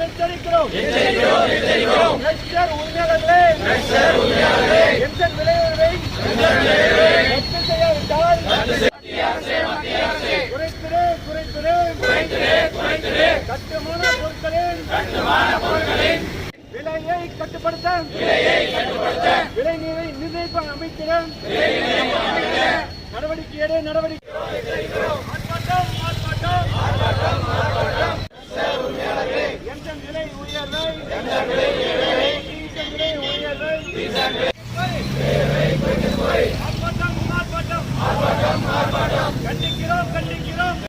எச்சரிக்கிறோம் உரிமையாளர்களே எங்கள் விலை ரத்து செய்யாவிட்டால் குறைத்திரு கட்டுமான பொருட்களின் விலையை கட்டுப்படுத்த விலை நிர்ணயிக்கும் அமைச்சர் நடவடிக்கை எங்கள் விலை உயர்வை